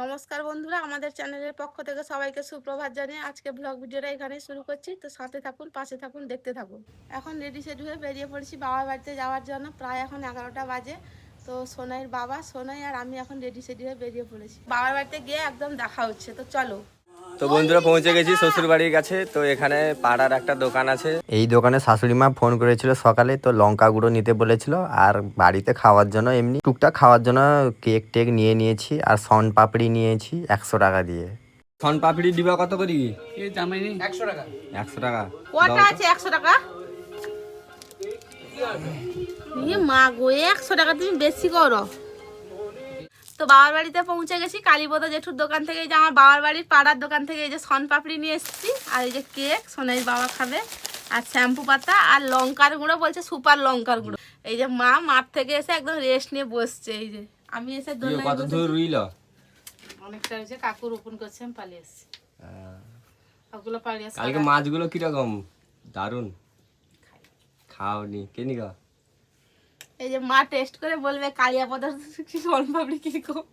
নমস্কার বন্ধুরা, আমাদের চ্যানেলের পক্ষ থেকে সবাইকে সুপ্রভাত জানিয়ে আজকে ব্লগ ভিডিওটা এখানেই শুরু করছি। তো সাথে থাকুন, পাশে থাকুন, দেখতে থাকুন। এখন রেডি সেডি হয়ে বেরিয়ে পড়েছি বাবার বাড়িতে যাওয়ার জন্য। প্রায় এখন 11টা বাজে। তো সোনাইয়ের বাবা, সোনাই আর আমি এখন রেডি সেডি হয়ে বেরিয়ে পড়েছি। বাবার বাড়িতে গিয়ে একদম দেখা হচ্ছে, তো চলো। তো বন্ধুরা পৌঁছে গেছি শ্বশুর বাড়ির কাছে। তো এখানে পাড়ার একটা দোকান আছে, এই দোকানে শাশুড়ি মা ফোন করেছিল সকালে, তো লঙ্কা গুঁড়ো নিতে বলেছিল। আর বাড়িতে খাওয়ার জন্য এমনি টুকটাক খাওয়ার জন্য কেক টেক নিয়ে নিয়েছি, আর শন পাপড়ি নিয়েছি 100 টাকা দিয়ে। শন পাপড়ি দিবা কত করি? 100 টাকা। 100 টাকা কটা আছে 100 টাকা? মা গো, 100 টাকা তুমি বেশি করো। তো বাবার বাড়িতে পৌঁছে গেছি কালীপদ জেঠুর দোকান থেকে। এই যে আমার বাবার বাড়ির পাড়ার দোকান থেকে এই যে শন পাপড়ি নিয়ে এসেছি, আর এই যে কেক সোনাইয়ের বাবা খাবে, আর শ্যাম্পু পাতা, আর লঙ্কার গুঁড়ো, বলছে সুপার লঙ্কার গুঁড়ো। এই যে মা মাঠ থেকে এসে একদম রেস্ট নিয়ে বসছে। এই যে আমি এসে কত দূর রইল? অনেকটা হয়েছে, কাকু রোপণ করছে, আমি পালিয়ে এসেছি। ওগুলো পালিয়ে আসছে। কালকে মাছগুলো কিরকম? দারুন। খাওনি কেনি গা? এই যে মা টেস্ট করে বলবে কালিয়া পদার্থ শন পাপড়ি কিরকম।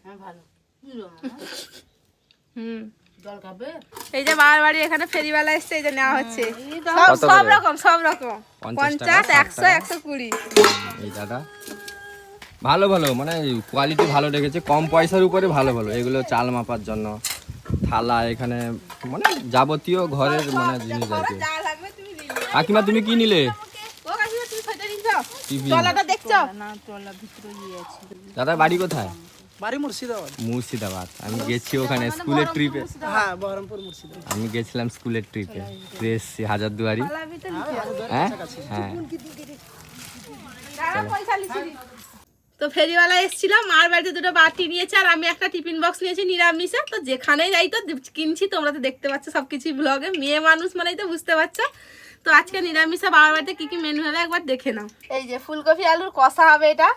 হ্যাঁ ভালো। জল খাবে? এই যে বাবার বাড়ি এখানে ফেরিওয়ালা এসছে, এই যে নেওয়া হচ্ছে কত সব করে? রকম 50, 100, 120। এই দাদা ভালো ভালো, মানে কোয়ালিটি ভালো রেখেছে, কম পয়সার উপরে ভালো ভালো। এগুলো চাল মাপার জন্য, থালা, এখানে মানে যাবতীয় ঘরের মানে জিনিস আছে। যা লাগবে তুমি নিলে। কাকিমা তুমি কি নিলে? ও কাকিমা, তুমি সেটা নিছো? টিফিন। তলাটা দেখছো? না, ট্রলার ভিতরে ইয়ে আছে। দাদা বাড়ি কোথায়? বাড়ি মুর্শিদাবাদ। মুর্শিদাবাদ। আমি গেছি ওখানে স্কুলের ট্রিপে। হ্যাঁ, বহরমপুর মুর্শিদাবাদ। আমি গেছিলাম স্কুলের ট্রিপে, এসছি হাজারদুয়ারি। তলার ভিতরে নিচে। হ্যাঁ হ্যাঁ। দাঁড়া, পয়সা লিখি দি। তো ফেরিওয়ালা এসেছিলাম, মার বাড়িতে দুটো বাটি নিয়েছে, আর আমি একটা টিফিন বক্স নিয়েছি নিরামিষে। তো যেখানেই যাই তো কিনছি, তোমরা তো দেখতে পাচ্ছ সবকিছুই ব্লগে। মেয়ে মানুষ মানেই তো বুঝতে পারছো। তো আজকে নিরামিষে বাবার বাড়িতে কি কি মেনু হবে একবার দেখে নাও। এই যে ফুলকপি আলুর কষা হবে এটা।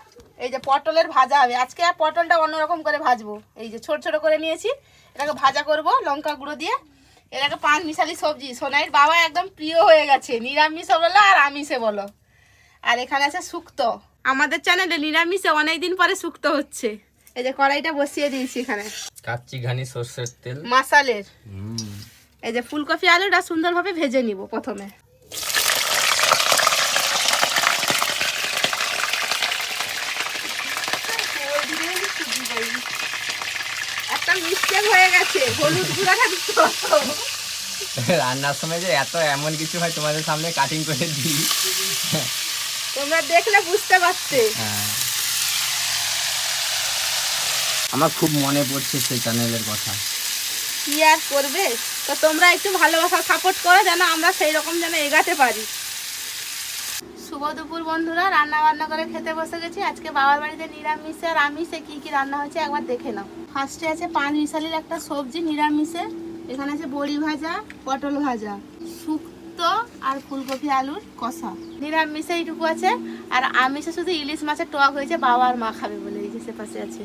এই যে পটলের ভাজা হবে আজকে, আর পটলটা অন্যরকম করে ভাজবো। এই যে ছোট ছোট করে নিয়েছি, এটাকে ভাজা করব লঙ্কা গুঁড়ো দিয়ে। এটাকে 5 মিশালি সবজি, সোনাইয়ের বাবা একদম প্রিয় হয়ে গেছে, নিরামিষে বলো আর আমিষে বলো। আর এখানে আছে শুক্তো। আমাদের চ্যানেলে নিরামিষে অনেকদিন পরে শুক্তো হচ্ছে। এই যে কড়াইটা বসিয়ে দিয়েছি এখানে কাচ্চি ঘানি সরষের তেল মাসালের। এই যে ফুলকপি আলুটা সুন্দরভাবে ভেজে নিব প্রথমে। একটা মিস্টেক হয়ে গেছে, হলুদ গুঁড়াটা দিতে হতো। রান্নার সময় যে এত এমন কিছু হয়, তোমাদের সামনে কাটিং করে দিই। তোমরা দেখলে বুঝতে পারতে। আমার খুব মনে পড়ছে সেই চ্যানেলের কথা। কি আর করবে, তো তোমরা একটু ভালোবাসা সাপোর্ট করো যেন আমরা সেই রকম যেন এগাতে পারি। শুভ দুপুর বন্ধুরা, রান্না বান্না করে খেতে বসে গেছি। আজকে বাবার বাড়িতে নিরামিষে আর আমিষে কি কি রান্না হয়েছে একবার দেখে নাও। ফার্স্টে আছে 5 মিশালির একটা সবজি নিরামিষে। এখানে আছে বড়ি ভাজা, পটল ভাজা, শুক্তো আর ফুলকপি আলুর কষা। নিরামিষে এইটুকু আছে, আর আমিষে শুধু ইলিশ মাছের টক হয়েছে, বাবা আর মা খাবে বলে। এই যে সে পাশে আছে।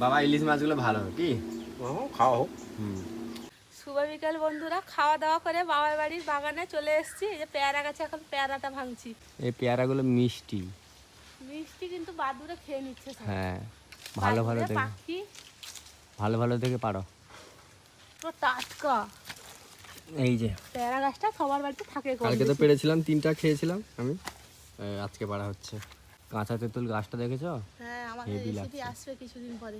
বাবা ইলিশ মাছগুলো ভালো কি খাও। শুভ বিকাল বন্ধুরা, খাওয়া দাওয়া করে বাবার বাড়ির বাগানে চলে এসেছি। এই যে পেয়ারা গাছে এখন পেয়ারাটা ভাঙছি। এই পেয়ারাগুলো মিষ্টি মিষ্টি কিন্তু বাদুরে খেয়ে নিচ্ছে সব। হ্যাঁ, ভালো ভালো বাদুড়ে দেখে, পাখি ভালো ভালো দেখে পারো। পুরো টাটকা। এই যে পেয়ারা গাছটা সবার বাড়িতে থাকে। কালকে তো পেরেছিলাম, 3টা খেয়েছিলাম আমি। আজকে পাড়া হচ্ছে। কাঁচা তেঁতুল গাছটা দেখেছো? হ্যাঁ, আমাদের হেভি রেসিপি লাগছে। আসবে কিছুদিন পরে।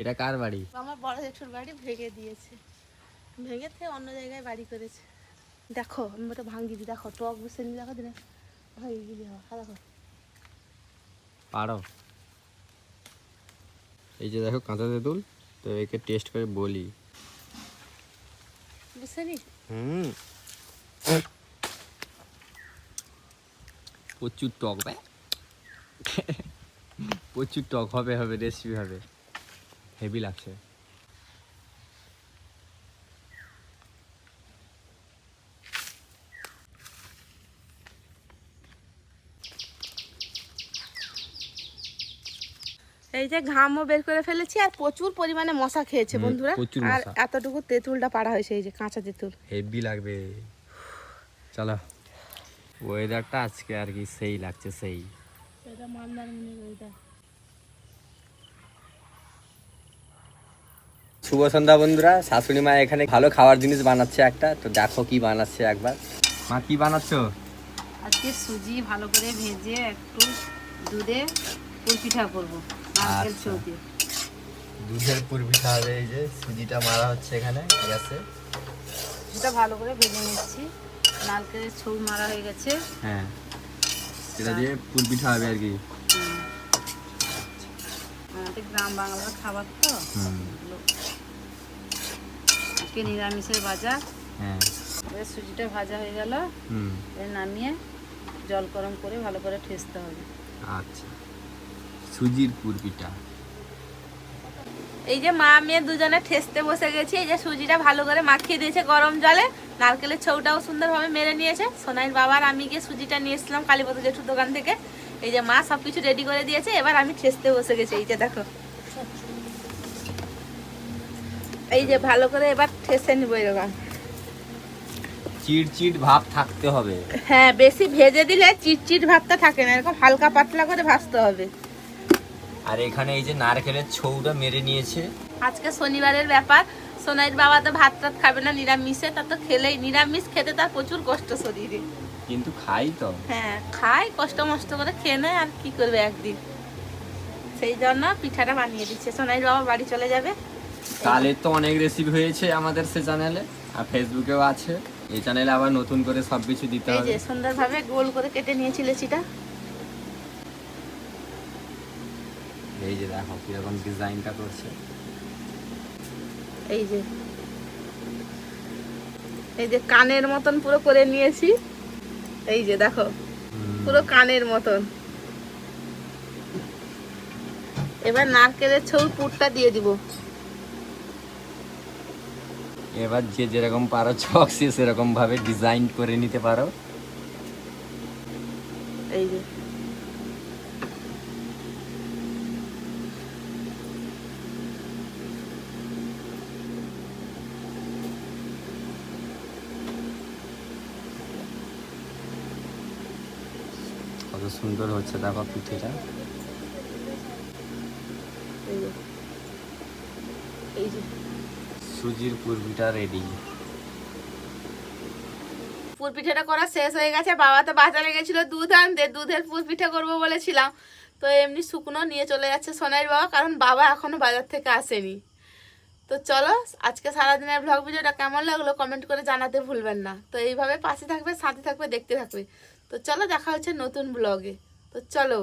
এটা কার বাড়ি? আমার বড় জেঠুর বাড়ি ভেঙে দিয়েছে, ভেঙে থেকে অন্য জায়গায় বাড়ি করেছে। দেখো আমি ওটা ভাঙি দি, দেখো টক বসে নি, দেখো দিনে হয়ে গেলি দেখো। পারো। এই যে দেখো কাঁচা তেঁতুল, তো একে টেস্ট করে বলি। বুঝছে নি? প্রচুর টক ভাই, প্রচুর টক হবে, রেসিপি হবে, হেভি লাগছে। এই যে ঘামও বের করে ফেলেছি, আর প্রচুর পরিমাণে মশা খেয়েছে বন্ধুরা। প্রচুর আর মশা। এতটুকু তেঁতুলটা পাড়া হয়েছে, এই যে কাঁচা তেঁতুল। হেভি লাগবে। চলো, ওয়েদারটা আজকে আর কি সেই লাগছে, সেই এটা মালদার মনে ওইটা শুভ সন্ধ্যা বন্ধুরা, শাশুড়ি মা এখানে ভালো খাওয়ার জিনিস বানাচ্ছে একটা, তো দেখো কি বানাচ্ছে একবার। মা কি বানাচ্ছো? আজকে সুজি ভালো করে ভেজে একটু দুধে পুর পিঠা করবো নারকেল আচ্ছা। ছৌ দিয়ে। দুধের পুর পিঠা হবে। এই যে সুজিটা মারা হচ্ছে এখানে গ্যাসে। এটা ভালো করে ভেজে নিচ্ছি, নারকেলের ছৌ মারা হয়ে গেছে। হ্যাঁ, এটা দিয়ে পুর পিঠা হবে আর কি। আমাদের গ্রাম বাংলার খাবার তো, এগুলো আজকে নিরামিষের বাজার। হ্যাঁ। এবার সুজিটা ভাজা হয়ে গেল, এবার নামিয়ে জল গরম করে ভালো করে ঠেসতে হবে। আচ্ছা, সুজির পুর পিঠা। এই যে মা মেয়ে দুজনে ঠেসতে বসে গেছি। এই যে সুজিটা ভালো করে মাখিয়ে দিয়েছে গরম জলে, নারকেলের ছৌটাও সুন্দরভাবে মেরে নিয়েছে। সোনাইর বাবার আমি গিয়ে সুজিটা নিয়ে এসলাম কালীপদ জেঠুর দোকান থেকে। এই যে মা সবকিছু রেডি করে দিয়েছে, এবার আমি ঠেসতে বসে গেছি। এই যে দেখো, এই যে ভালো করে এবার ঠেসে নিব এরকম। চিট ভাব থাকতে হবে। হ্যাঁ, বেশি ভেজে দিলে চিটচিট ভাবটা থাকে না, এরকম হালকা পাতলা করে ভাজতে হবে। আর এখানে এই যে নারকেলের ছৌটা মেরে নিয়েছে। আজকে শনিবারের ব্যাপার, সোনাইর বাবা তো ভাত টাত খাবে না, নিরামিষে। তা তো খেলেই, নিরামিষ খেতে তার প্রচুর কষ্ট শরীরে। কিন্তু খাই তো। হ্যাঁ, খায়, কষ্ট মষ্ট করে খেয়ে নেয়, আর কি করবে একদিন। সেই জন্য পিঠাটা বানিয়ে দিচ্ছে। সোনাইর বাবা বাড়ি চলে যাবে। কালে তো অনেক রেসিপি হয়েছে আমাদের সে চ্যানেলে, আর ফেসবুকেও আছে। এই চ্যানেলে আবার নতুন করে সবকিছু দিতে এই হবে। যে সুন্দরভাবে গোল করে কেটে নিয়েছি লেচিটা। এই যে দেখো কিরকম ডিজাইনটা করছে। এই যে, এই যে কানের মতন পুরো করে নিয়েছি। এই যে দেখো, পুরো কানের মতন। এবার নারকেলের ছৌ পুরটা দিয়ে দিব। এবার যে যেরকম পারো ছক সে সেরকম ভাবে ডিজাইন করে নিতে পারো। এই যে কত সুন্দর হচ্ছে দেখো পিঠেটা। এই যে, এই যে সুজির পুর পিঠা রেডি। পুর পিঠাটা করা শেষ হয়ে গেছে। বাবা তো বাজারে গেছিল দুধ আনতে, দুধের পুর পিঠা করবো বলেছিলাম। তো এমনি শুকনো নিয়ে চলে যাচ্ছে সোনাইর বাবা, কারণ বাবা এখনো বাজার থেকে আসেনি। তো চলো, আজকে সারাদিনের ব্লগ ভিডিওটা কেমন লাগলো কমেন্ট করে জানাতে ভুলবেন না। তো এইভাবে পাশে থাকবে, সাথে থাকবে, দেখতে থাকবে। তো চলো, দেখা হচ্ছে নতুন ব্লগে। তো চলো।